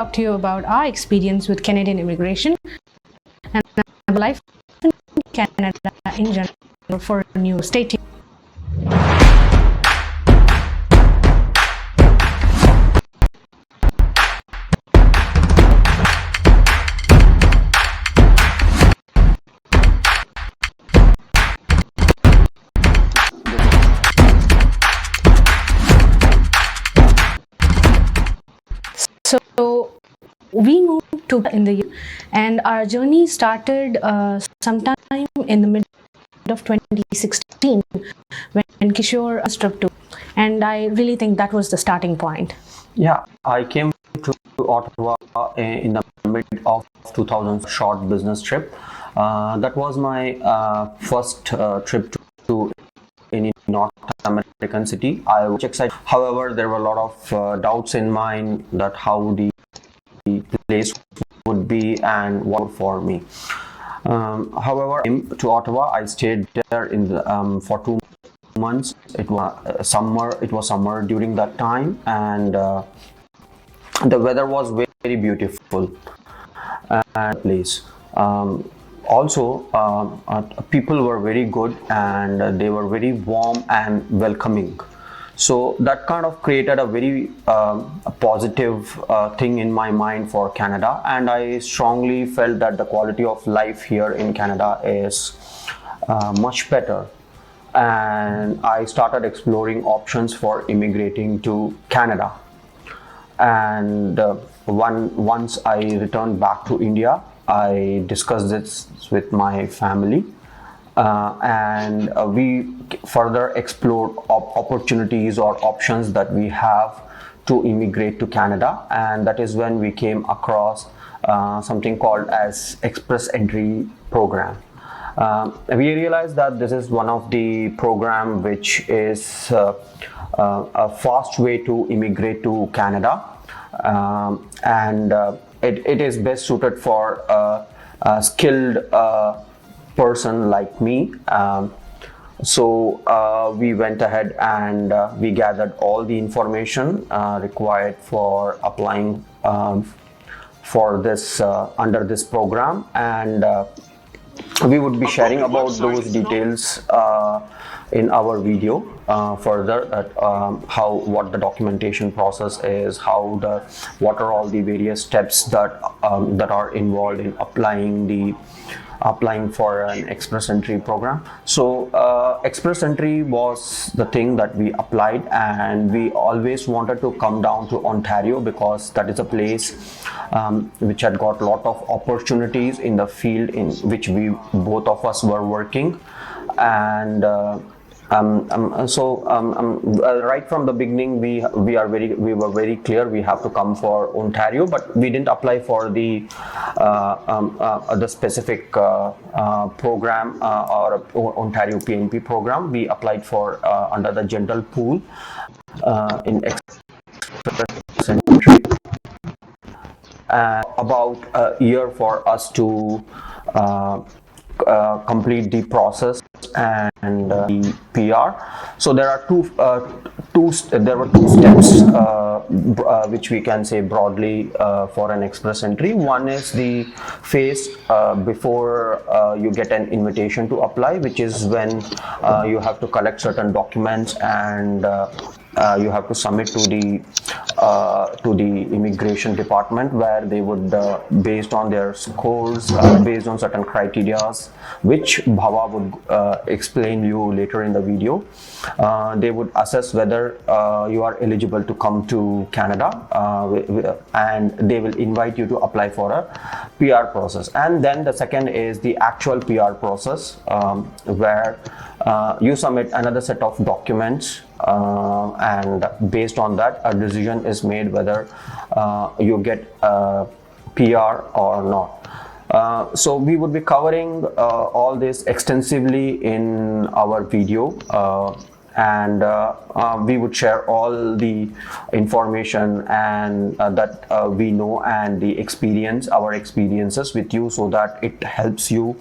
talk to you about our experience with Canadian immigration and our life in Canada in general for a new state. So we moved to in the year, and our journey started sometime in the mid of 2016 when Kishore struck to, and I really think that was the starting point. Yeah, I came to Ottawa in the mid of 2000 short business trip. That was my first trip to any North American city. I was excited. However, there were a lot of doubts in mind that how the place would be and what for me. However, to Ottawa, I stayed there in the, for 2 months. It was summer. It was summer during that time, and the weather was very beautiful. Place. Also, people were very good, and they were very warm and welcoming. So that kind of created a very positive thing in my mind for Canada, and I strongly felt that the quality of life here in Canada is much better. And I started exploring options for immigrating to Canada. And once I returned back to India, I discussed this with my family, and we further explored opportunities or options that we have to immigrate to Canada, and that is when we came across something called as Express Entry program. We realized that this is one of the program which is a fast way to immigrate to Canada, and it is best suited for a skilled person like me. So we went ahead and we gathered all the information required for applying for this under this program, and we would be sharing about those details in our video further, what the documentation process is, what are all the various steps that are involved in applying for an Express Entry program. So Express Entry was the thing that we applied, and we always wanted to come down to Ontario because that is a place which had got a lot of opportunities in the field in which we both of us were working. And right from the beginning, we were very clear we have to come for Ontario, but we didn't apply for the specific program or Ontario PNP program. We applied for under the general pool in Express Entry. About a year for us to complete the process and the PR. So there are there were two steps which we can say broadly for an Express Entry. One is the phase before you get an invitation to apply, which is when you have to collect certain documents and you have to submit to the immigration department, where they would based on their scores, based on certain criteria which Bhava would explain you later in the video, they would assess whether you are eligible to come to Canada, and they will invite you to apply for a PR process. And then the second is the actual PR process, where you submit another set of documents, and based on that a decision is made whether you get a PR or not. So we would be covering all this extensively in our video, and we would share all the information and that we know and our experiences with you, so that it helps you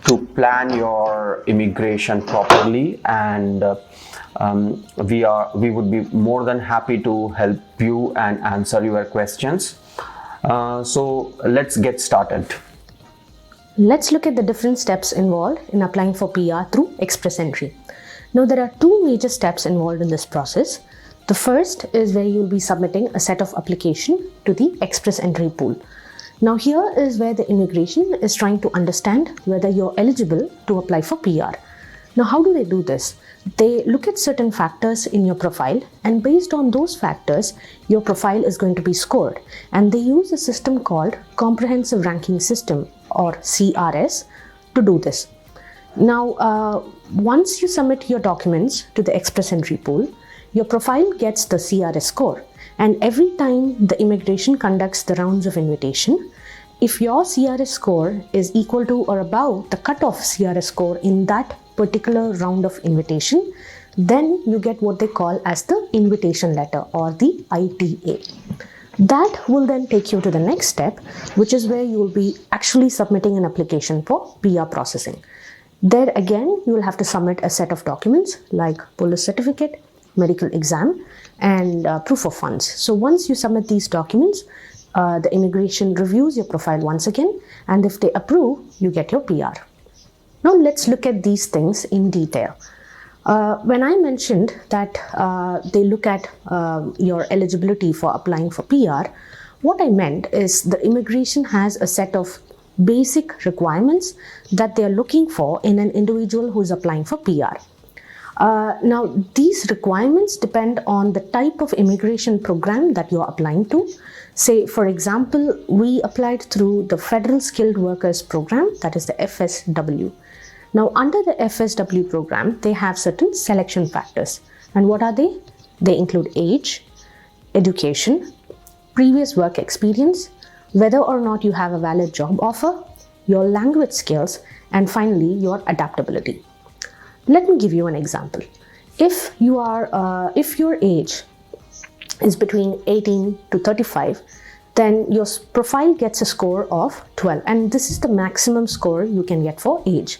to plan your immigration properly. And we would be more than happy to help you and answer your questions. So let's get started. Let's look at the different steps involved in applying for PR through express entry. Now, there are two major steps involved in this process. The first is where you'll be submitting a set of application to the express entry pool. Now, here is where the immigration is trying to understand whether you're eligible to apply for PR. Now, how do they do this? They look at certain factors in your profile, and based on those factors, your profile is going to be scored. And they use a system called Comprehensive Ranking System, or CRS, to do this. Now, once you submit your documents to the express entry pool, your profile gets the CRS score. And every time the immigration conducts the rounds of invitation, if your CRS score is equal to or above the cutoff CRS score in that particular round of invitation, then you get what they call as the invitation letter, or the ITA. That will then take you to the next step, which is where you will be actually submitting an application for PR processing. There again, you will have to submit a set of documents like police certificate, medical exam, and proof of funds. So once you submit these documents, the immigration reviews your profile once again, and if they approve, you get your PR. Now let's look at these things in detail. When I mentioned that they look at your eligibility for applying for PR, what I meant is the immigration has a set of basic requirements that they are looking for in an individual who is applying for PR. Now, these requirements depend on the type of immigration program that you're applying to. Say, for example, we applied through the Federal Skilled Workers Program, that is the FSW. Now, under the FSW program, they have certain selection factors. And what are they? They include age, education, previous work experience, whether or not you have a valid job offer, your language skills, and finally, your adaptability. Let me give you an example. If your age is between 18 to 35, then your profile gets a score of 12, and this is the maximum score you can get for age.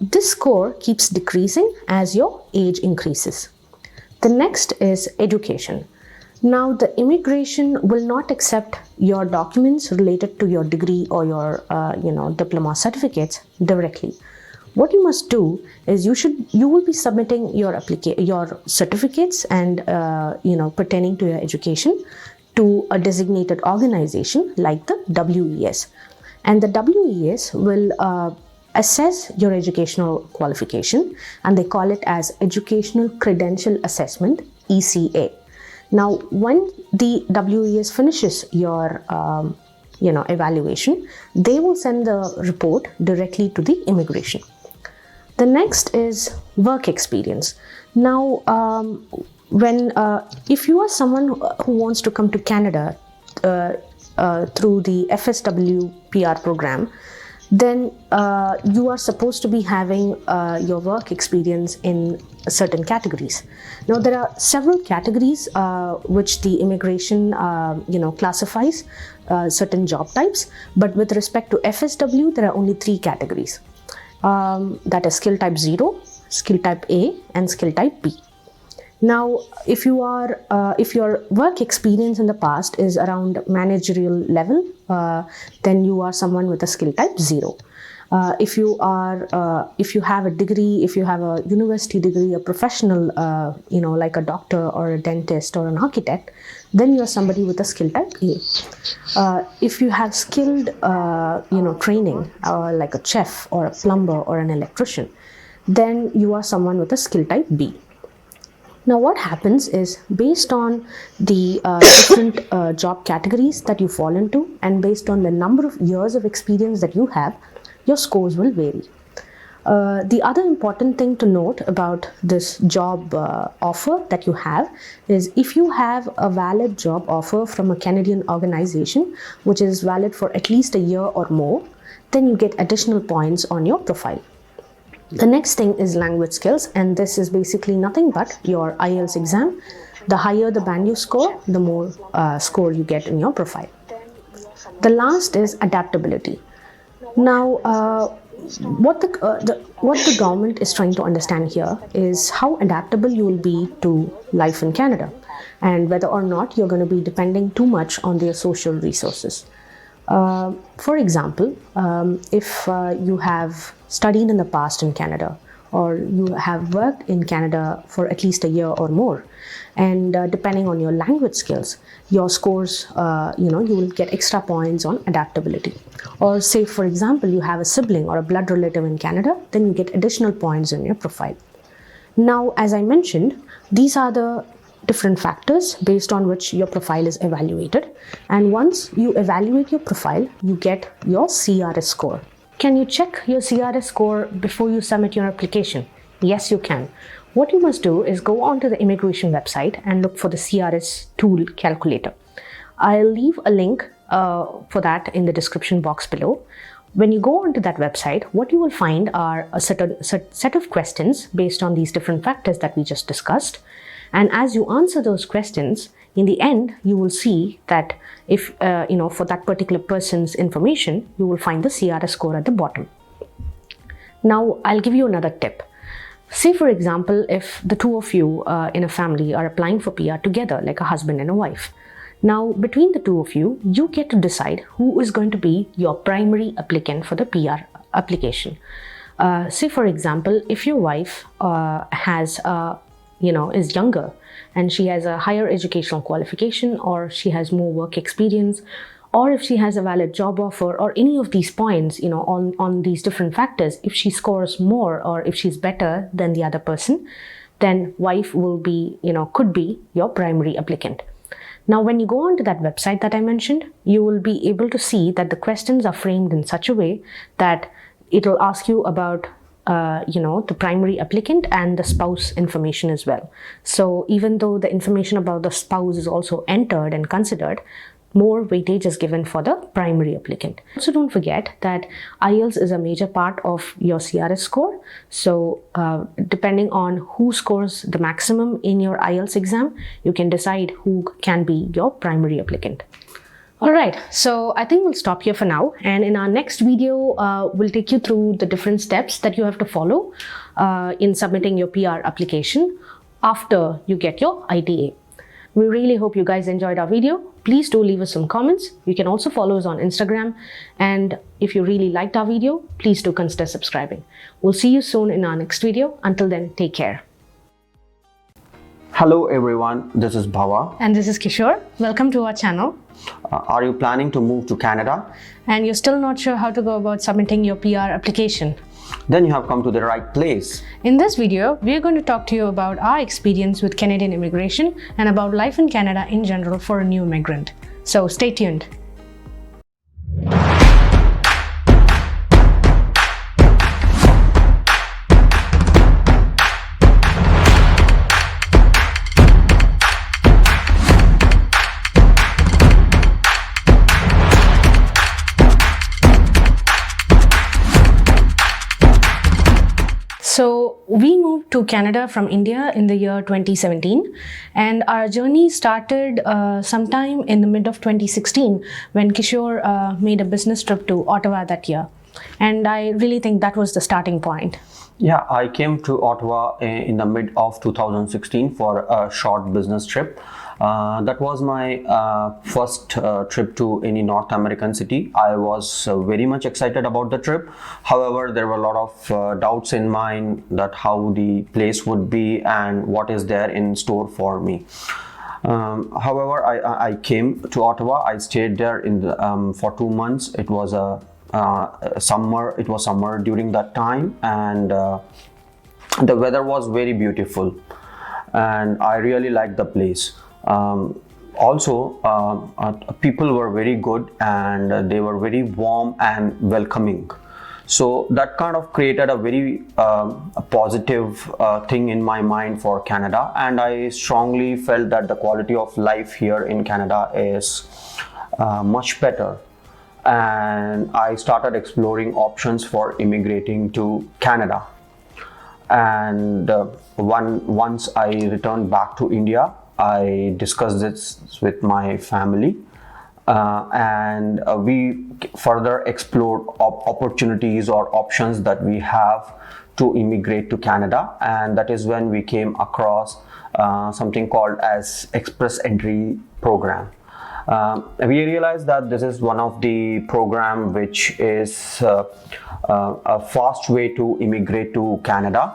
This score keeps decreasing as your age increases. The next is education. Now, the immigration will not accept your documents related to your degree or your diploma certificates directly. What you must do is you will be submitting your certificates and pertaining to your education to a designated organization like the WES, and the WES will assess your educational qualification, and they call it as Educational Credential Assessment, ECA. Now, when the WES finishes your evaluation, they will send the report directly to the immigration. The next is work experience. Now, if you are someone who wants to come to Canada through the FSW PR program, then you are supposed to be having your work experience in certain categories. Now, there are several categories which the immigration classifies certain job types, but with respect to FSW, there are only 3 categories. That is skill type 0, skill type A, and skill type B. Now, if your work experience in the past is around managerial level, then you are someone with a skill type 0. If you have a degree, if you have a university degree, a professional, like a doctor or a dentist or an architect, then you are somebody with a skill type A. If you have skilled, training, like a chef or a plumber or an electrician, then you are someone with a skill type B. Now, what happens is, based on the different job categories that you fall into, and based on the number of years of experience that you have, your scores will vary. The other important thing to note about this job offer that you have is, if you have a valid job offer from a Canadian organization, which is valid for at least a year or more, then you get additional points on your profile. The next thing is language skills, and this is basically nothing but your IELTS exam. The higher the band you score, the more score you get in your profile. The last is adaptability. Now, what the government is trying to understand here is how adaptable you will be to life in Canada, and whether or not you're going to be depending too much on their social resources. For example, if you have studied in the past in Canada, or you have worked in Canada for at least a year or more, and depending on your language skills, your scores, you will get extra points on adaptability. Or say, for example, you have a sibling or a blood relative in Canada, then you get additional points in your profile. Now, as I mentioned, these are the different factors based on which your profile is evaluated. And once you evaluate your profile, you get your CRS score. Can you check your CRS score before you submit your application? Yes, you can. What you must do is go onto the immigration website and look for the CRS tool calculator. I'll leave a link for that in the description box below. When you go onto that website, what you will find are a set of questions based on these different factors that we just discussed. And as you answer those questions, in the end, you will see that if, for that particular person's information, you will find the CRS score at the bottom. Now, I'll give you another tip. Say, for example, if the two of you in a family are applying for PR together, like a husband and a wife. Now, between the two of you, you get to decide who is going to be your primary applicant for the PR application. Say, for example, if your wife is younger and she has a higher educational qualification, or she has more work experience, or if she has a valid job offer, or any of these points, on these different factors, if she scores more or if she's better than the other person, then wife will be, could be your primary applicant. Now, when you go onto that website that I mentioned, you will be able to see that the questions are framed in such a way that it will ask you about the primary applicant and the spouse information as well. So even though the information about the spouse is also entered and considered, more weightage is given for the primary applicant. Also, don't forget that IELTS is a major part of your CRS score. So depending on who scores the maximum in your IELTS exam, you can decide who can be your primary applicant. Alright, so I think we'll stop here for now, and in our next video, we'll take you through the different steps that you have to follow in submitting your PR application after you get your ITA. We really hope you guys enjoyed our video. Please do leave us some comments. You can also follow us on Instagram, and if you really liked our video, please do consider subscribing. We'll see you soon in our next video. Until then, take care. Hello everyone, this is Bhava. And this is Kishore. Welcome to our channel. Are you planning to move to Canada? And you're still not sure how to go about submitting your PR application? Then you have come to the right place. In this video, we are going to talk to you about our experience with Canadian immigration and about life in Canada in general for a new immigrant. So stay tuned. So we moved to Canada from India in the year 2017, and our journey started sometime in the mid of 2016 when Kishore made a business trip to Ottawa that year. And I really think that was the starting point. Yeah, I came to Ottawa in the mid of 2016 for a short business trip. That was my first trip to any North American city. I was very much excited about the trip. However, there were a lot of doubts in mind that how the place would be and what is there in store for me. However, I came to Ottawa. I stayed there for 2 months. It was summer. It was summer during that time, and the weather was very beautiful, and I really liked the place. People were very good, and they were very warm and welcoming. So that kind of created a very positive thing in my mind for Canada, and I strongly felt that the quality of life here in Canada is much better. And I started exploring options for immigrating to Canada. And once I returned back to India, I discussed this with my family, and we further explored opportunities or options that we have to immigrate to Canada, and that is when we came across something called as Express Entry program. We realized that this is one of the program which is a fast way to immigrate to Canada,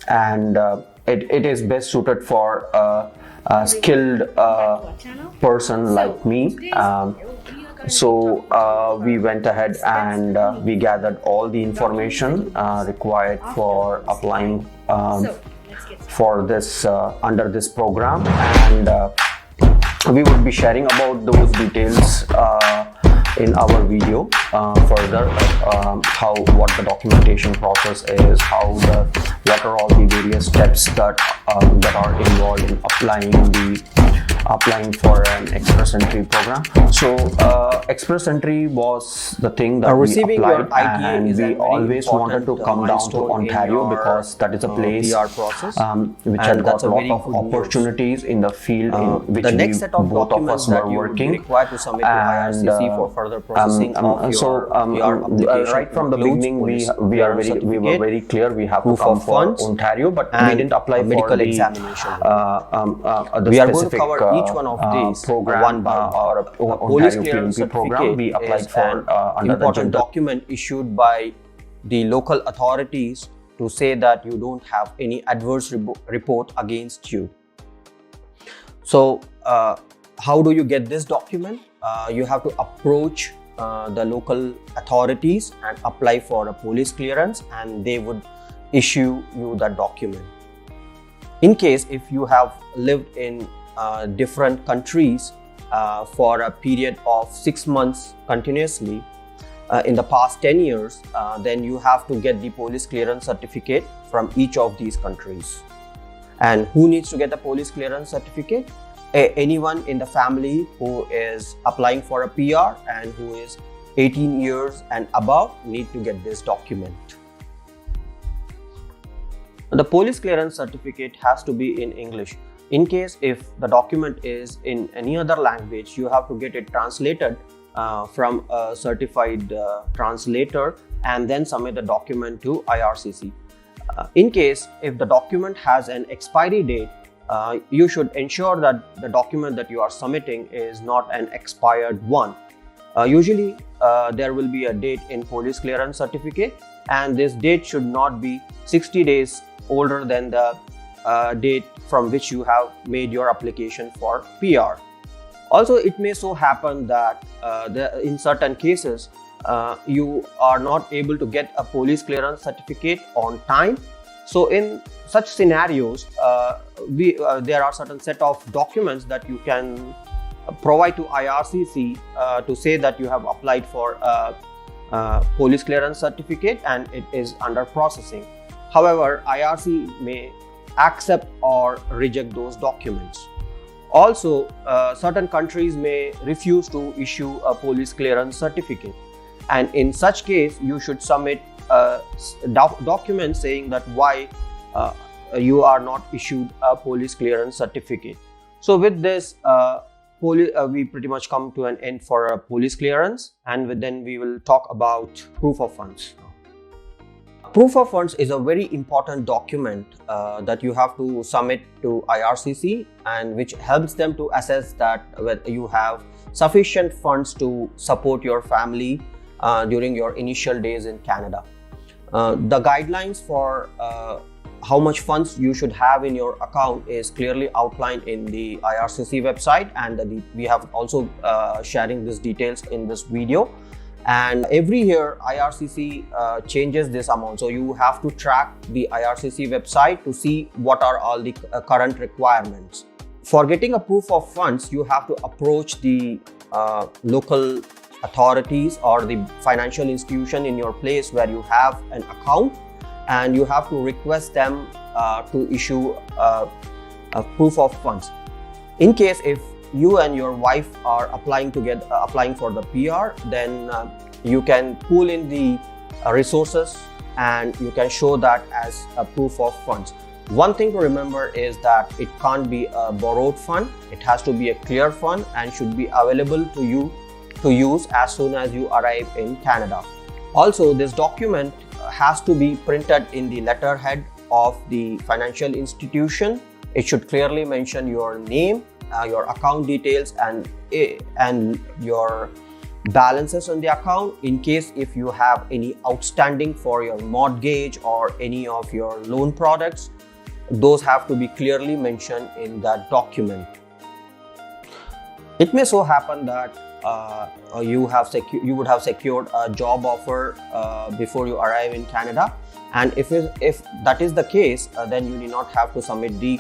and it is best suited for a skilled person like me. So we went ahead and we gathered all the information required for applying for this under this program, and we would be sharing about those details in our video further, what the documentation process is, what are all the various steps that are involved in applying for an Express Entry program. So Express Entry was the thing that we applied, and we always wanted to come down to Ontario because that is a place which had got a lot of opportunities in the field in which both of us were working. Right from the beginning, we were very clear we have to come for Ontario, but we didn't apply for the specific each one of these program one by or a police Ontario clearance PNP program. We applied for an important document issued by the local authorities to say that you don't have any adverse report against you. So how do you get this document? You have to approach the local authorities and apply for a police clearance, and they would issue you that document. In case if you have lived in different countries for a period of 6 months continuously in the past 10 years, then you have to get the police clearance certificate from each of these countries. And who needs to get the police clearance certificate? Anyone in the family who is applying for a PR and who is 18 years and above need to get this document. The police clearance certificate has to be in English. In case if the document is in any other language, you have to get it translated from a certified translator and then submit the document to IRCC. In case if the document has an expiry date, you should ensure that the document that you are submitting is not an expired one. Usually there will be a date in police clearance certificate, and this date should not be 60 days older than the date from which you have made your application for PR. Also, it may so happen that in certain cases you are not able to get a police clearance certificate on time. So in such scenarios, there are certain set of documents that you can provide to IRCC to say that you have applied for a police clearance certificate and it is under processing. However, IRC may accept or reject those documents. Also, certain countries may refuse to issue a police clearance certificate, and in such case you should submit a document saying that why you are not issued a police clearance certificate. So with this, we pretty much come to an end for a police clearance, and then we will talk about proof of funds. Proof of funds is a very important document that you have to submit to IRCC, and which helps them to assess that whether you have sufficient funds to support your family during your initial days in Canada. The guidelines for how much funds you should have in your account is clearly outlined in the IRCC website, and we have also sharing these details in this video. And every year IRCC changes this amount, so you have to track the IRCC website to see what are all the current requirements. For getting a proof of funds, you have to approach the local authorities or the financial institution in your place where you have an account, and you have to request them to issue a proof of funds. In case if you and your wife are applying for the PR, then you can pull in the resources and you can show that as a proof of funds. One thing to remember is that it can't be a borrowed fund. It has to be a clear fund and should be available to you to use as soon as you arrive in Canada. Also, this document has to be printed in the letterhead of the financial institution. It should clearly mention your name, your account details, and your balances on the account. In case if you have any outstanding for your mortgage or any of your loan products, those have to be clearly mentioned in that document. It may so happen that you would have secured a job offer before you arrive in Canada, and if that is the case, then you need not have to submit the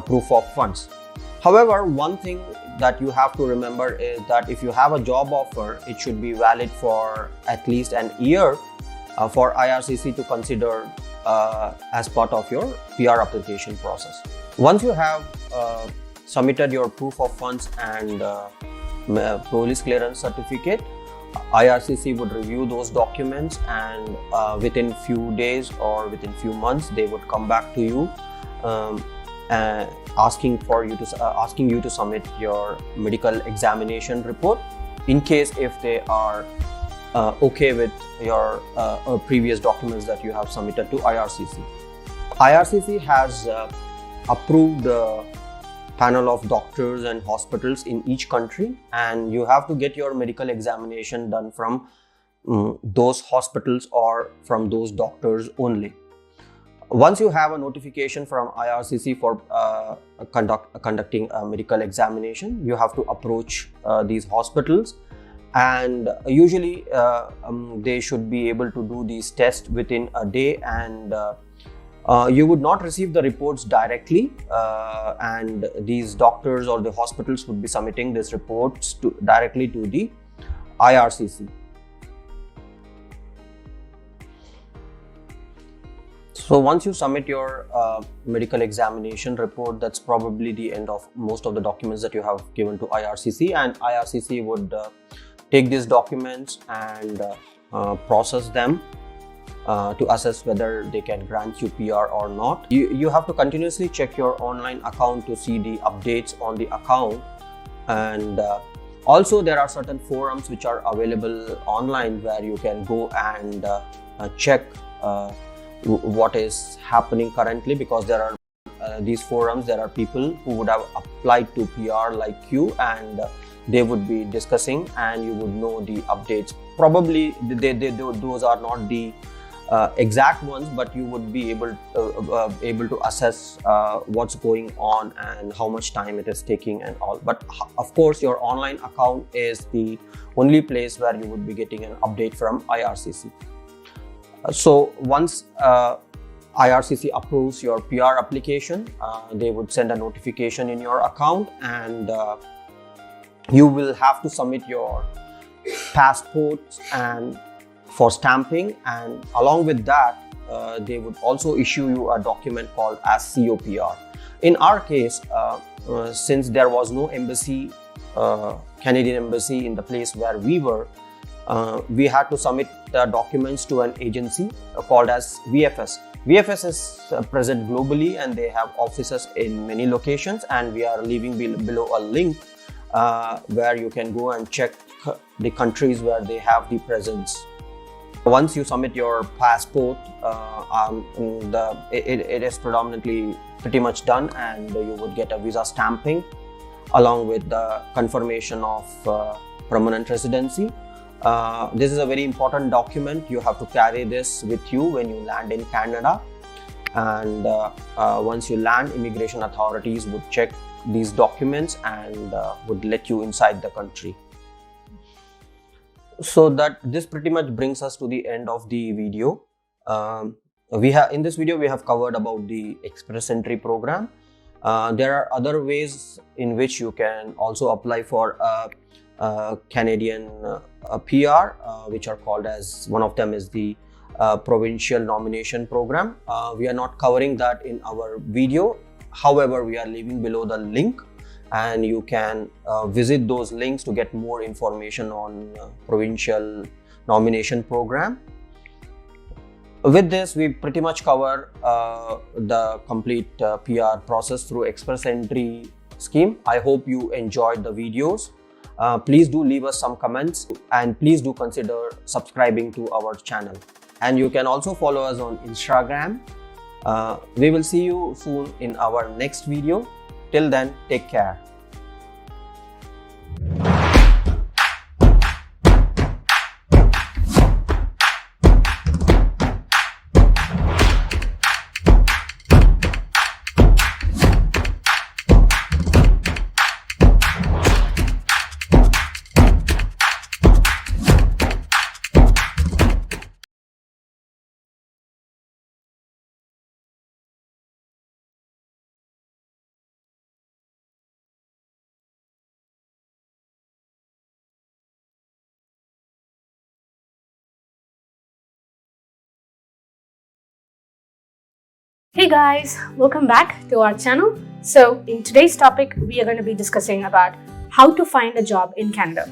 proof of funds. However, one thing that you have to remember is that if you have a job offer, it should be valid for at least an year for IRCC to consider as part of your PR application process. Once you have submitted your proof of funds and police clearance certificate, IRCC would review those documents, and within few days or within few months they would come back to you asking you to submit your medical examination report, in case if they are okay with your previous documents that you have submitted to IRCC. IRCC has approved a panel of doctors and hospitals in each country, and you have to get your medical examination done from those hospitals or from those doctors only. Once you have a notification from IRCC for conducting a medical examination, you have to approach these hospitals, and usually they should be able to do these tests within a day, and you would not receive the reports directly, and these doctors or the hospitals would be submitting these reports directly to the IRCC. So once you submit your medical examination report, that's probably the end of most of the documents that you have given to IRCC, and IRCC would take these documents and process them to assess whether they can grant you PR or not. You have to continuously check your online account to see the updates on the account, and also there are certain forums which are available online where you can go and check what is happening currently, because there are these forums, there are people who would have applied to PR like you, and they would be discussing, and you would know the updates. Probably those are not the exact ones, but you would be able to assess what's going on and how much time it is taking and all. But of course, your online account is the only place where you would be getting an update from IRCC. So once IRCC approves your PR application, they would send a notification in your account, and you will have to submit your passports and for stamping, and along with that they would also issue you a document called as COPR. In our case, since there was no embassy, Canadian embassy in the place where we were, we had to submit the documents to an agency called as VFS. VFS is present globally, and they have offices in many locations, and we are leaving below a link where you can go and check the countries where they have the presence. Once you submit your passport, it is predominantly pretty much done, and you would get a visa stamping along with the confirmation of permanent residency. This is a very important document. You have to carry this with you when you land in Canada, and once you land, immigration authorities would check these documents and would let you inside the country. So that this pretty much brings us to the end of the video. In this video we have covered about the express entry program. There are other ways in which you can also apply for a Canadian PR, which are called as, one of them is the provincial nomination program. We are not covering that in our video. However, we are leaving below the link, and you can visit those links to get more information on provincial nomination program. With this, we pretty much cover the complete PR process through express entry scheme. I hope you enjoyed the videos. Please do leave us some comments and please do consider subscribing to our channel. And you can also follow us on Instagram. We will see you soon in our next video. Till then, take care. Hey guys, welcome back to our channel. So in today's topic, we are going to be discussing about how to find a job in Canada.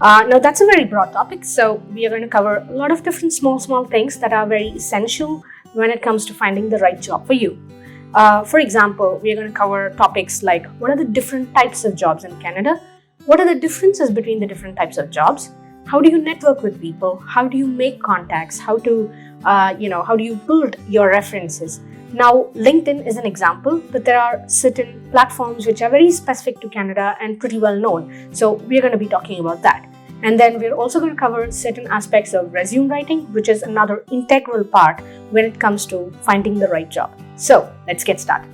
Now that's a very broad topic, so we are going to cover a lot of different small things that are very essential when it comes to finding the right job for you. For example, we are going to cover topics like what are the different types of jobs in Canada? What are the differences between the different types of jobs? How do you network with people? How do you make contacts? How do you build your references? Now, LinkedIn is an example, but there are certain platforms which are very specific to Canada and pretty well known. So we're going to be talking about that. And then we're also going to cover certain aspects of resume writing, which is another integral part when it comes to finding the right job. So let's get started.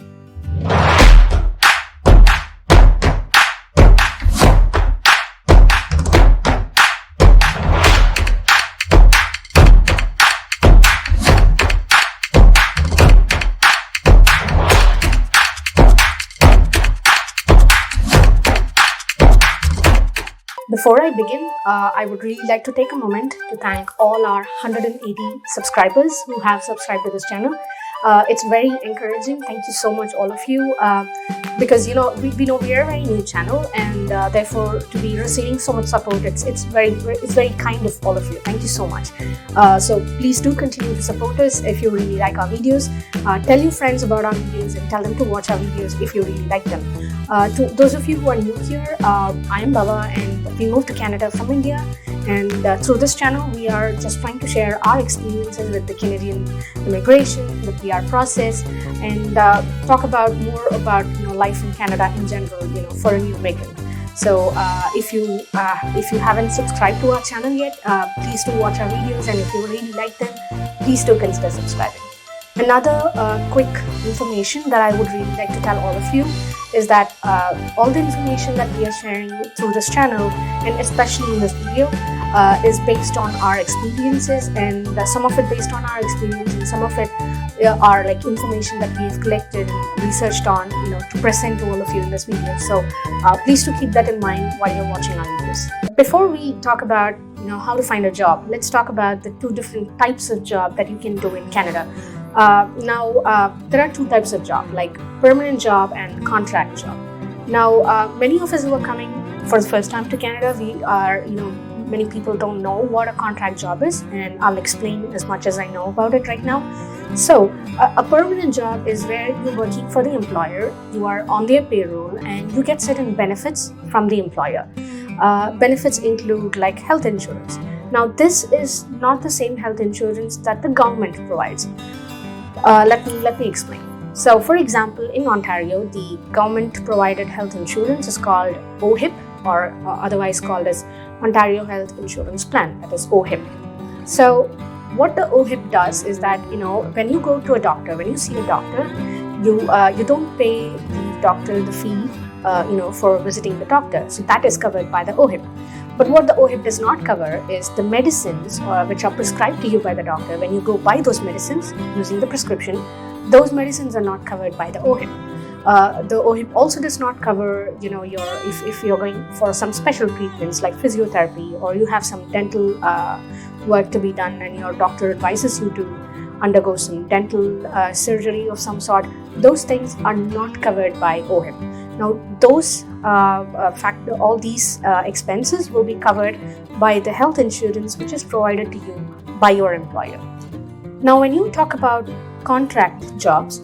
Before I begin, I would really like to take a moment to thank all our 180 subscribers who have subscribed to this channel. It's very encouraging. Thank you so much, all of you, because we know we are a very new channel, and therefore to be receiving so much support, it's very kind of all of you. Thank you so much. So please do continue to support us if you really like our videos. Tell your friends about our videos and tell them to watch our videos if you really like them. To those of you who are new here, I am Bhava and we moved to Canada from India, and through this channel we are just trying to share our experiences with the Canadian immigration, the PR process, and talk about more about life in Canada in general, for a new immigrant. So if you haven't subscribed to our channel yet, please do watch our videos, and if you really like them, please do consider subscribing. Another quick information that I would really like to tell all of you is that all the information that we are sharing through this channel, and especially in this video, is based on our experiences, and some of it based on our experience, and some of it are like information that we've collected and researched on, to present to all of you in this video. So please do keep that in mind while you're watching our videos. Before we talk about how to find a job, let's talk about the two different types of job that you can do in Canada. There are two types of job, like permanent job and contract job. Now, many of us who are coming for the first time to Canada, many people don't know what a contract job is, and I'll explain as much as I know about it right now. So, a permanent job is where you're working for the employer, you are on their payroll, and you get certain benefits from the employer. Benefits include like health insurance. Now, this is not the same health insurance that the government provides. Let me explain. So, for example, in Ontario, the government-provided health insurance is called OHIP, or otherwise called as Ontario Health Insurance Plan, that is OHIP. So, what the OHIP does is that when you go to a doctor, when you see a doctor, you don't pay the doctor the fee for visiting the doctor. So that is covered by the OHIP. But what the OHIP does not cover is the medicines which are prescribed to you by the doctor. When you go buy those medicines using the prescription, those medicines are not covered by the OHIP. The OHIP also does not cover, if you're going for some special treatments like physiotherapy, or you have some dental work to be done and your doctor advises you to undergo some dental surgery of some sort. Those things are not covered by OHIP. Now, those all these expenses will be covered by the health insurance which is provided to you by your employer. Now, when you talk about contract jobs,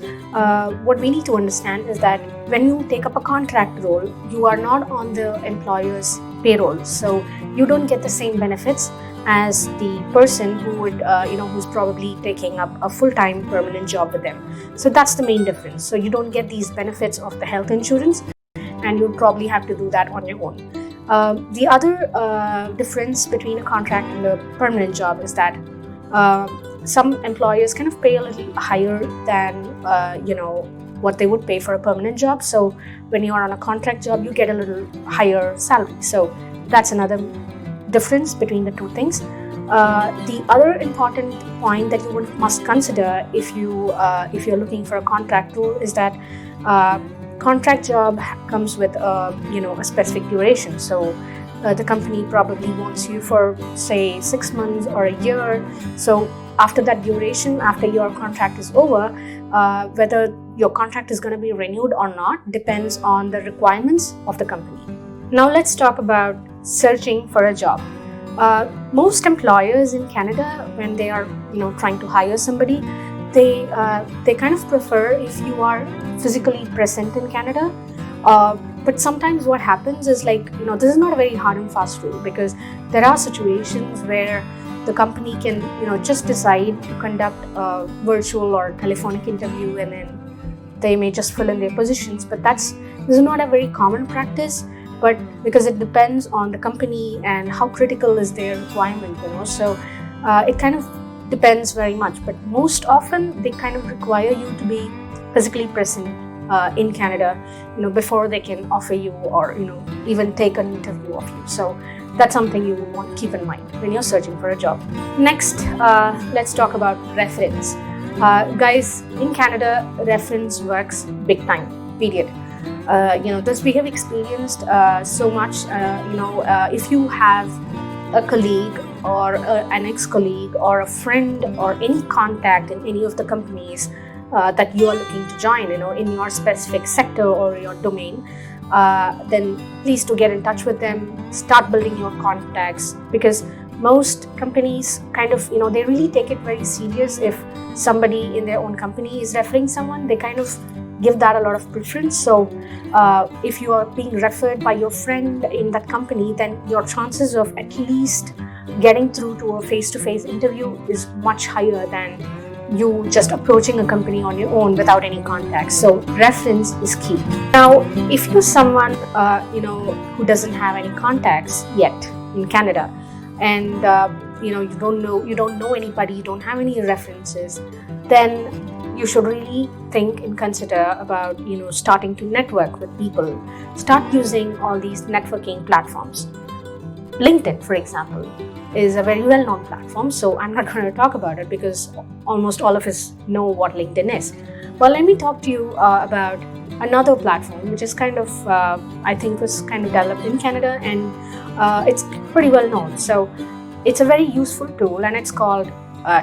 what we need to understand is that when you take up a contract role, you are not on the employer's payroll, so you don't get the same benefits as the person who would, who's probably taking up a full-time permanent job with them. So that's the main difference. So you don't get these benefits of the health insurance, and you'll probably have to do that on your own. The other difference between a contract and a permanent job is that some employers kind of pay a little higher than what they would pay for a permanent job. So when you are on a contract job, you get a little higher salary. So that's another difference between the two things. The other important point that you must consider if you're looking for a contract role is that contract job comes with a specific duration. So the company probably wants you for, say, 6 months or a year. So after that duration, after your contract is over, whether your contract is going to be renewed or not depends on the requirements of the company. Now let's talk about searching for a job. Most employers in Canada, when they are trying to hire somebody, they kind of prefer if you are physically present in Canada. But sometimes what happens is this is not a very hard and fast rule, because there are situations where the company can just decide to conduct a virtual or telephonic interview, and then they may just fill in their positions. But this is not a very common practice, but because it depends on the company and how critical is their requirement, so it kind of depends very much. But most often they kind of require you to be physically present in Canada, before they can offer you or even take an interview of you. So that's something you want to keep in mind when you're searching for a job. Next, let's talk about reference. Guys, in Canada, reference works big time, period. This we have experienced so much. If you have a colleague or an ex-colleague or a friend or any contact in any of the companies that you are looking to join, in your specific sector or your domain, then please do get in touch with them. Start building your contacts, because most companies kind of, they really take it very serious. If somebody in their own company is referring someone, they kind of give that a lot of preference. So if you are being referred by your friend in that company, then your chances of at least getting through to a face-to-face interview is much higher than you just approaching a company on your own without any contacts. So reference is key. Now, if you're someone who doesn't have any contacts yet in Canada, and you don't know anybody, you don't have any references, then you should really think and consider about starting to network with people. Start using all these networking platforms. LinkedIn, for example, is a very well-known platform, so I'm not going to talk about it because almost all of us know what LinkedIn is. Well, let me talk to you about another platform which is kind of, I think was kind of developed in Canada, and it's pretty well known. So it's a very useful tool, and it's called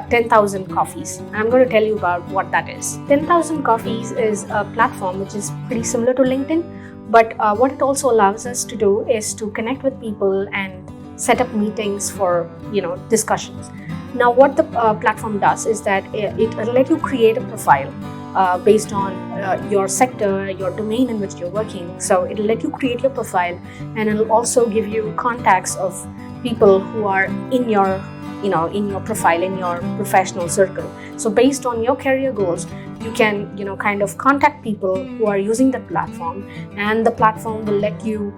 10,000 Coffees. I'm going to tell you about what that is. 10,000 Coffees is a platform which is pretty similar to LinkedIn, but what it also allows us to do is to connect with people and set up meetings for discussions. Now, what the platform does is that it'll let you create a profile based on your sector, your domain in which you're working. So it'll let you create your profile, and it'll also give you contacts of people who are in your profile, in your professional circle. So based on your career goals, you can kind of contact people who are using the platform, and the platform will let you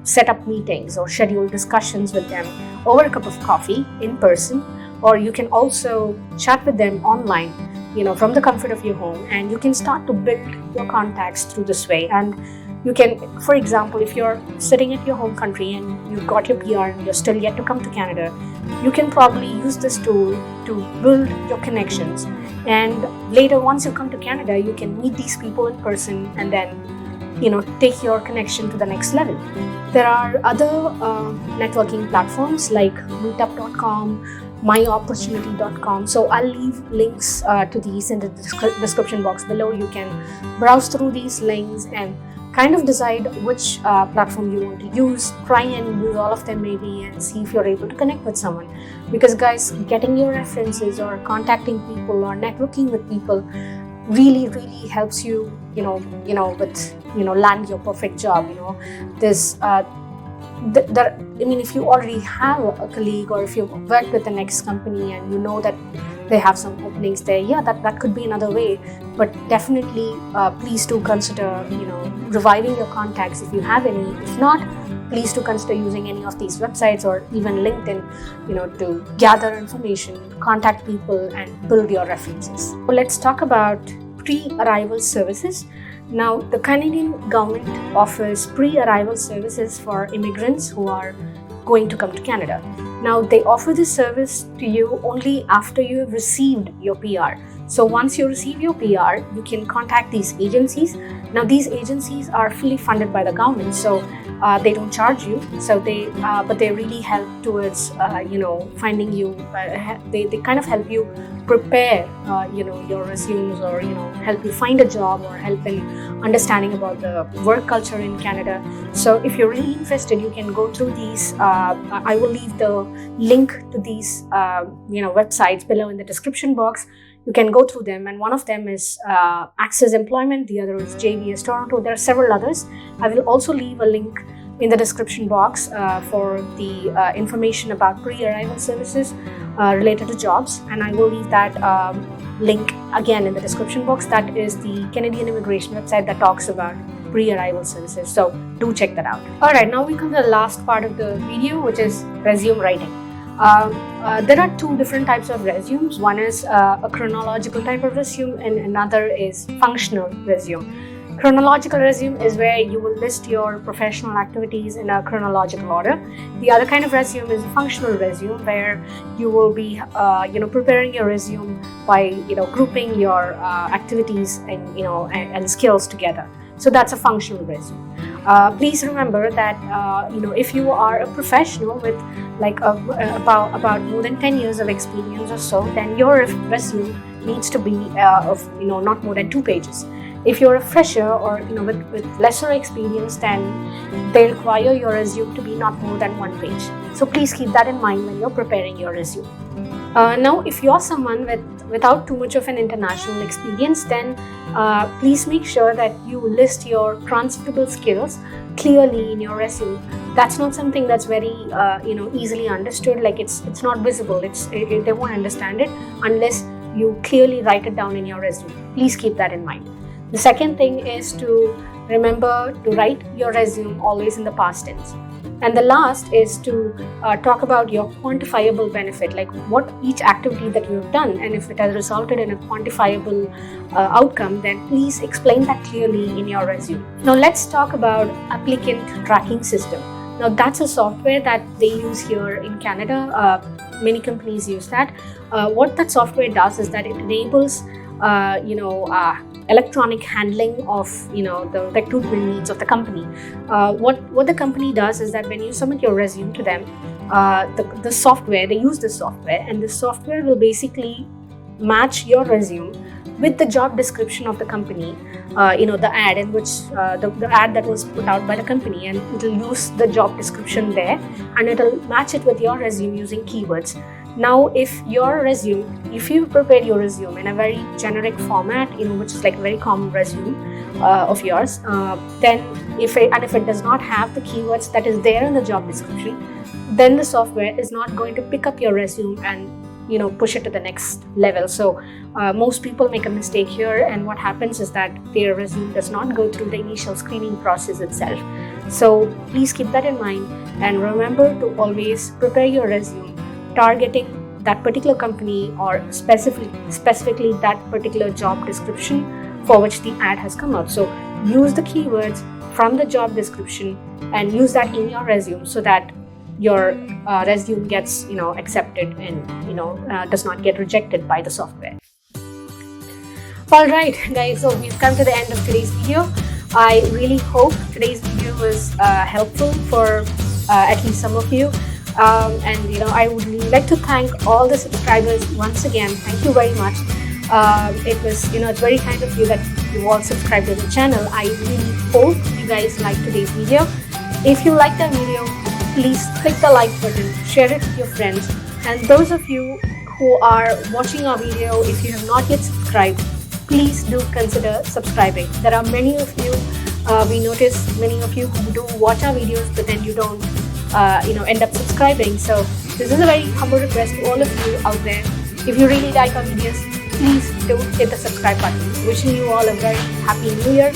set up meetings or schedule discussions with them over a cup of coffee in person, or you can also chat with them online from the comfort of your home, and you can start to build your contacts through this way. And you can, for example, if you're sitting at your home country and you've got your PR and you're still yet to come to Canada, you can probably use this tool to build your connections. And later, once you come to Canada, you can meet these people in person and then, take your connection to the next level. There are other networking platforms like meetup.com, myopportunity.com. So I'll leave links to these in the description box below. You can browse through these links and kind of decide which platform you want to use. Try and use all of them maybe and see if you're able to connect with someone. Because guys, getting your references or contacting people or networking with people really helps you, land your perfect job. This if you already have a colleague, or if you've worked with the next company and you know that they have some openings there, yeah, that could be another way. But definitely please do consider reviving your contacts if you have any. If not, please do consider using any of these websites or even LinkedIn to gather information, contact people and build your references. So let's talk about pre-arrival services. Now, the Canadian government offers pre-arrival services for immigrants who are going to come to Canada. Now, they offer this service to you only after you have received your PR. So once you receive your PR, you can contact these agencies. Now, these agencies are fully funded by the government, so they don't charge you. So but they really help towards finding you. They kind of help you prepare your resumes, or help you find a job, or help in understanding about the work culture in Canada. So if you're really interested, you can go through these. I will leave the link to these websites below in the description box. You can go through them, and one of them is Access Employment, the other is JVS Toronto. There are several others. I will also leave a link in the description box for the information about pre-arrival services related to jobs, and I will leave that link again in the description box. That is the Canadian immigration website that talks about pre-arrival services, so do check that out. Alright, now we come to the last part of the video, which is resume writing. There are two different types of resumes. One is a chronological type of resume, and another is functional resume. Chronological resume is where you will list your professional activities in a chronological order. The other kind of resume is a functional resume, where you will be preparing your resume by grouping your activities and skills together. So that's a functional resume. Please remember that if you are a professional with about more than 10 years of experience or so, then your resume needs to be of not more than 2 pages. If you're a fresher or with lesser experience, then they require your resume to be not more than 1 page. So please keep that in mind when you're preparing your resume. Now, if you're someone without too much of an international experience, then please make sure that you list your transferable skills clearly in your resume. That's not something that's very easily understood. Like it's not visible. They won't understand it unless you clearly write it down in your resume. Please keep that in mind. The second thing is to remember to write your resume always in the past tense. And the last is to talk about your quantifiable benefit, like what each activity that you've done, and if it has resulted in a quantifiable outcome, then please explain that clearly in your resume. Now let's talk about applicant tracking system. Now that's a software that they use here in Canada. Many companies use that. What that software does is that it enables electronic handling of the recruitment needs of the company. What the company does is that when you submit your resume to them, the software, they use this software, and this software will basically match your resume with the job description of the company, the ad in which the ad that was put out by the company, and it will use the job description there, and it will match it with your resume using keywords. Now, if you prepared your resume in a very generic format, which is like a very common resume of yours, then if it does not have the keywords that is there in the job description, then the software is not going to pick up your resume and push it to the next level. So most people make a mistake here, and what happens is that their resume does not go through the initial screening process itself. So please keep that in mind, and remember to always prepare your resume targeting that particular company, or specifically that particular job description for which the ad has come out. So use the keywords from the job description and use that in your resume, so that your resume gets accepted and does not get rejected by the software. Alright guys, so we've come to the end of today's video. I really hope today's video was helpful for at least some of you. And I would like to thank all the subscribers once again. Thank you very much. It was it's very kind of you that you all subscribe to the channel. I really hope you guys like today's video. If you like the video, please click the like button, share it with your friends. And those of you who are watching our video, if you have not yet subscribed, please do consider subscribing. There are many of you, we notice many of you who do watch our videos, but then you don't end up subscribing. So this is a very humble request to all of you out there. If you really like our videos, please do hit the subscribe button. Wishing you all a very happy new year.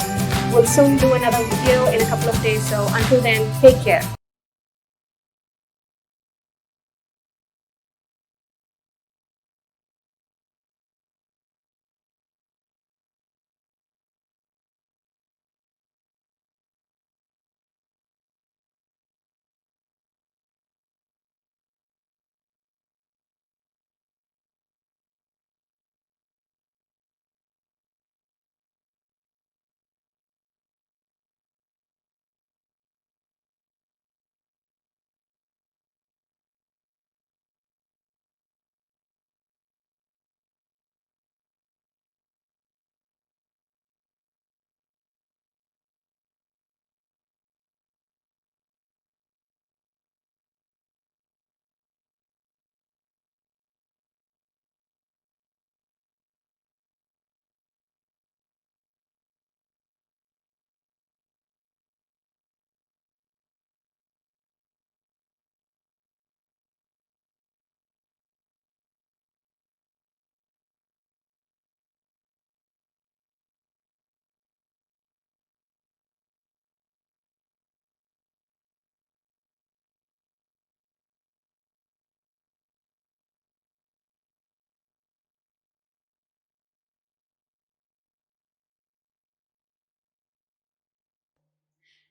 We'll soon do another video in a couple of days. So until then, take care.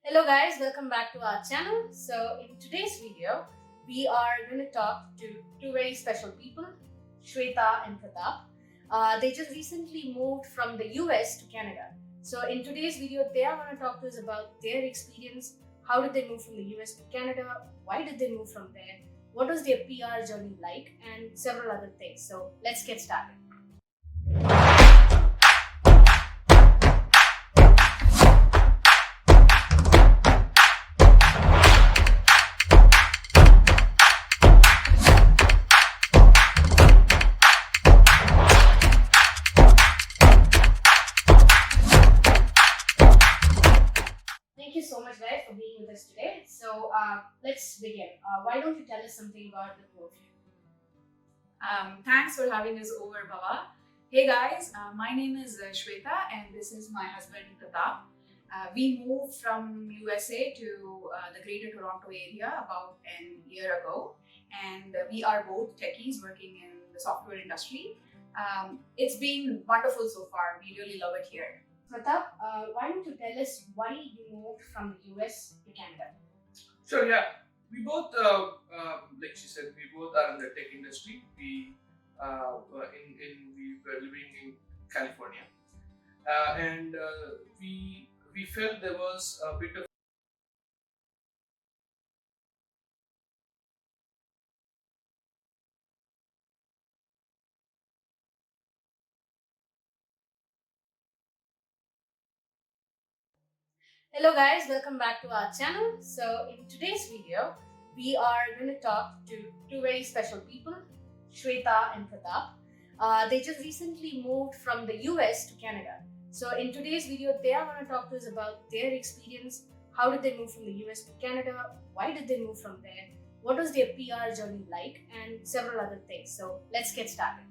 Hello guys, welcome back to our channel. So in today's video, we are going to talk to two very special people, Shweta and Pratap. They just recently moved from the US to Canada. So in today's video, they are going to talk to us about their experience. How did they move from the US to Canada? Why did they move from there? What was their PR journey like? And several other things. So let's get started. Thank you so much guys for being with us today. So let's begin. Why don't you tell us something about the two of you? Thanks for having us over, Bhava. Hey guys, my name is Shweta and this is my husband Pratap. We moved from USA to the Greater Toronto area about a year ago, and we are both techies working in the software industry. It's been wonderful so far. We really love it here. Pratap, why don't you tell us why you moved from the US to Canada? Sure, yeah. We both, like she said, we both are in the tech industry. We were living in California, and we felt there was a bit of Hello guys, welcome back to our channel. So in today's video, we are going to talk to two very special people, Shweta and Pratap. They just recently moved from the US to Canada. So in today's video, they are going to talk to us about their experience. How did they move from the US to Canada? Why did they move from there? What was their PR journey like? And several other things. So let's get started.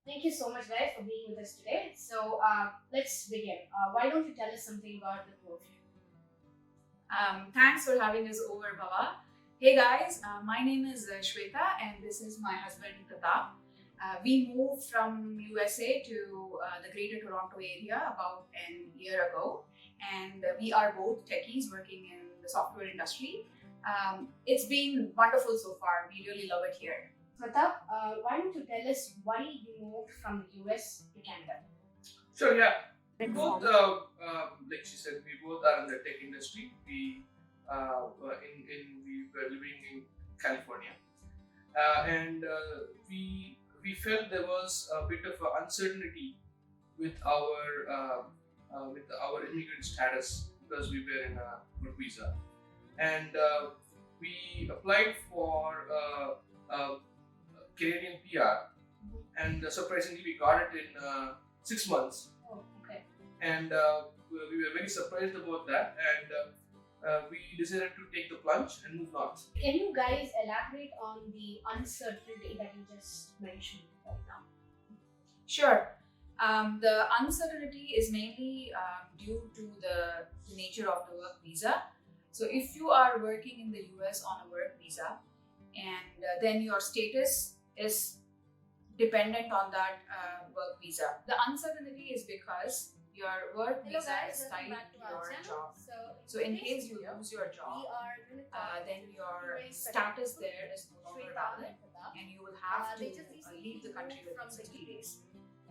Thank you so much guys for being with us today. So let's begin. Why don't you tell us something about the two of you? Thanks for having us over, Bhava. Hey guys, my name is Shweta and this is my husband Pratap. We moved from USA to the Greater Toronto area about a year ago, and we are both techies working in the software industry. It's been wonderful so far. We really love it here. Pratap, why don't you tell us why you moved from the US to Canada? Sure, yeah. We both, like she said, we both are in the tech industry. We were living in California, and we felt there was a bit of uncertainty with our immigrant status because we were in a work visa, and we applied for Canadian PR, and surprisingly we got it in 6 months. Oh, okay. And we were very surprised about that, and we decided to take the plunge and move north. Can you guys elaborate on the uncertainty that you just mentioned right now? Sure. The uncertainty is mainly due to the nature of the work visa. So if you are working in the US on a work visa, and then your status is dependent on that work visa. The uncertainty is because your work visa is tied to your job. So in case you lose your job, then your status there is no longer valid, and you will have to leave the country within 60 days.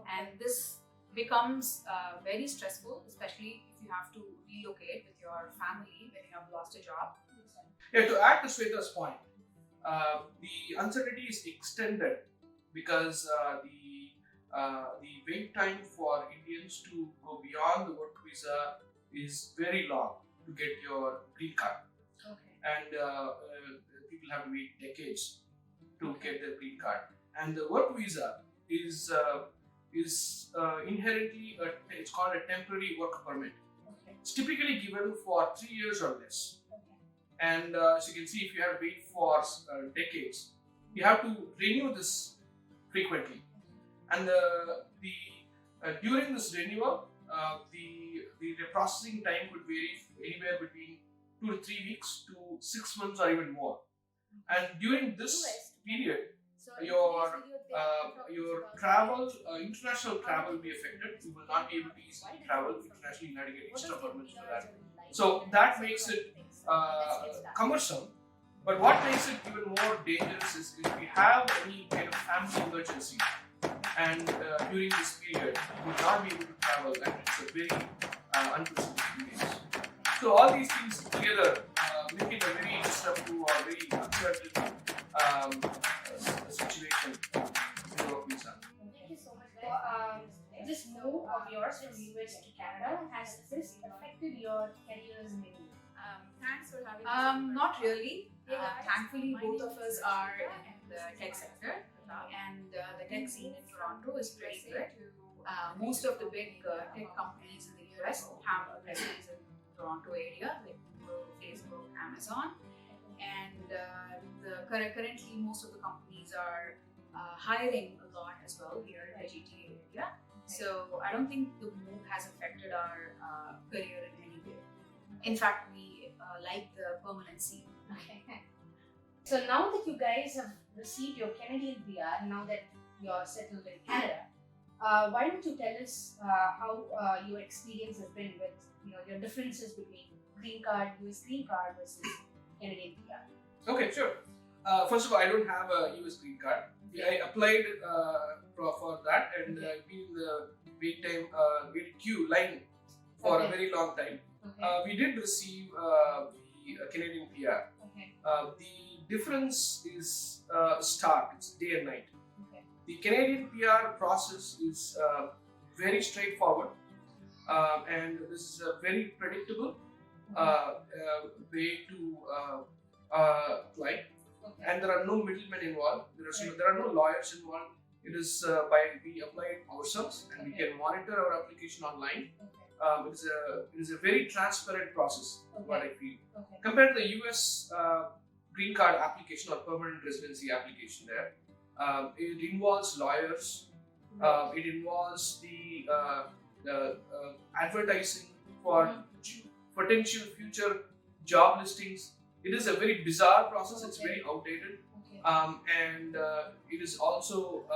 And this becomes very stressful, especially if you have to relocate with your family when you have lost a job. Yeah, to add to Shweta's point, the uncertainty is extended because the wait time for Indians to go beyond the work visa is very long to get your green card. Okay. And people have to wait decades to get their green card. And the work visa is inherently it's called a temporary work permit. Okay. It's typically given for 3 years or less. Okay. And as you can see, if you have to wait for decades, you have to renew this frequently. And during this renewal, the processing time could vary anywhere between 2 to 3 weeks to 6 months or even more. And during this period, your travel, international travel will be affected. You will not be able to easily travel internationally. You have to get extra permits for that. So that makes it cumbersome. But what makes it even more dangerous is if you have any kind of family emergency, and during this period you would not be able to travel, and it's a very unprecedented experience. So all these things together make it a very disruptive or very uncertain situation in the work visa. Thank you so much. This move of yours from US to Canada, has this affected your careers in India? Thanks for having us. Not really. Thankfully, both of us are in the tech sector, and the tech scene in Toronto is pretty good. Most of the big tech companies in the US have a presence in the Toronto area, like Google, Facebook, Amazon, and currently most of the companies are hiring a lot as well here in the GTA area. So I don't think the move has affected our career in any way. In fact, we like the permanency. Okay. So now that you guys have received your Canadian PR, now that you're settled in Canada, why don't you tell us how your experience has been with your differences between green card, US green card versus Canadian PR? Okay, sure. First of all, I don't have a US green card. I applied for that, and I've been in the wait queue line for a very long time. Okay. We did receive the Canadian PR. Okay. The difference is stark. It's day and night. Okay. The Canadian PR process is very straightforward, and this is a very predictable way to apply. Okay. And there are no middlemen involved. There are no lawyers involved. It is we apply it ourselves, and we can monitor our application online. Okay. It is a very transparent process, what I feel. Okay. Compared to the US green card application or permanent residency application there, it involves lawyers, it involves the advertising for potential future job listings. It is a very bizarre process, it's very outdated, and it is also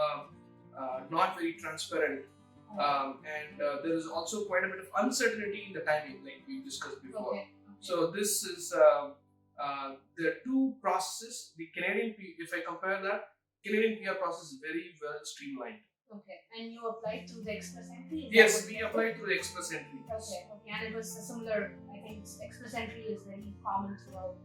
not very transparent. And there is also quite a bit of uncertainty in the timing, like we discussed before. Okay. So this is there are two processes. The Canadian, if I compare that, Canadian PR process is very well streamlined. Okay, and you applied through the Express Entry? Yes, we applied through the Express Entry. Okay, and it was a similar, I think Express Entry is very common throughout.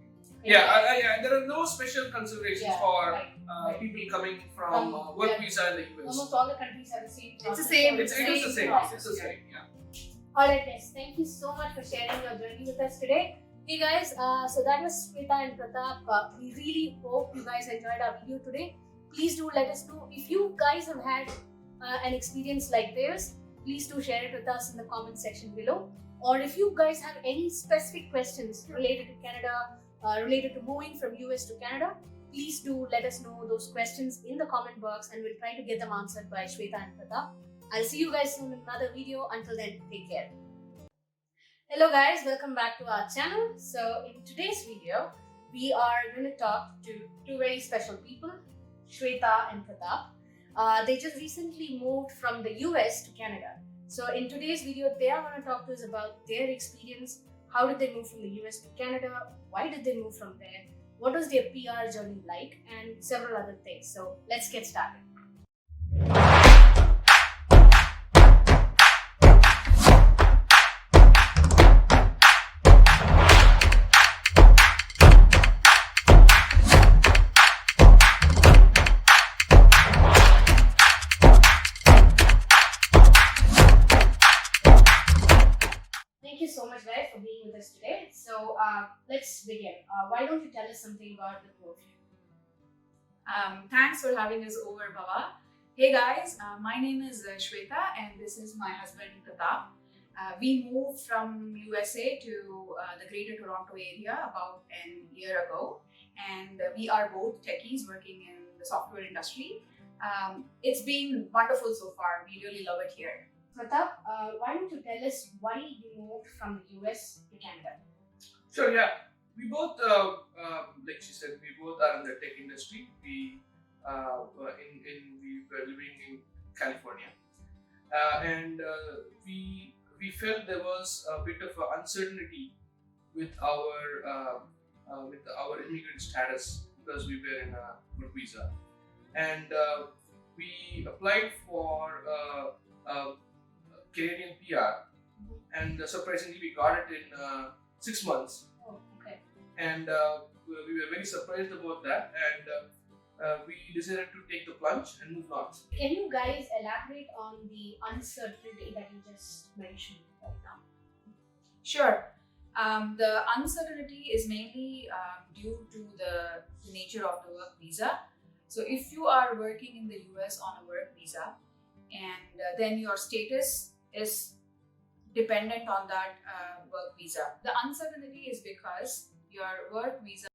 Yeah, there are no special considerations for right. people coming from work visa in the US. Almost all the countries have the same. It's the same. It is the same. process. It's the same. Yeah. Alright guys, thank you so much for sharing your journey with us today. Hey guys, so that was Shweta and Pratap. We really hope you guys enjoyed our video today. Please do let us know if you guys have had an experience like theirs. Please do share it with us in the comment section below. Or if you guys have any specific questions related to Canada, related to moving from US to Canada, please do let us know those questions in the comment box and we'll try to get them answered by Shweta and Pratap. I'll see you guys soon in another video. Until then, take care. Hello guys, welcome back to our channel. So in today's video, we are going to talk to two very special people, Shweta and Pratap. They just recently moved from the US to Canada. So in today's video, they are going to talk to us about their experience. How did they move from the US to Canada? Why did they move from there? What was their PR journey like? And several other things. So let's get started. Thank you so much guys for being with us today. So let's begin. Why don't you tell us something about the both of you? Thanks for having us over, Bhava. Hey guys, my name is Shweta and this is my husband Pratap. We moved from USA to the Greater Toronto area about a year ago, and we are both techies working in the software industry. It's been wonderful so far. We really love it here. Pratap, why don't you tell us why you moved from the US to Canada? Sure. Yeah. We both, like she said, we both are in the tech industry. We were living in California, and we felt there was a bit of uncertainty with our immigrant status because we were in a work visa, and we applied for Canadian PR, and surprisingly we got it in 6 months. Oh, okay. And we were very surprised about that, and we decided to take the plunge and move north. Can you guys elaborate on the uncertainty that you just mentioned right now? Sure. The uncertainty is mainly due to the nature of the work visa. So if you are working in the US on a work visa, and then your status is dependent on that work visa. The uncertainty is because your work visa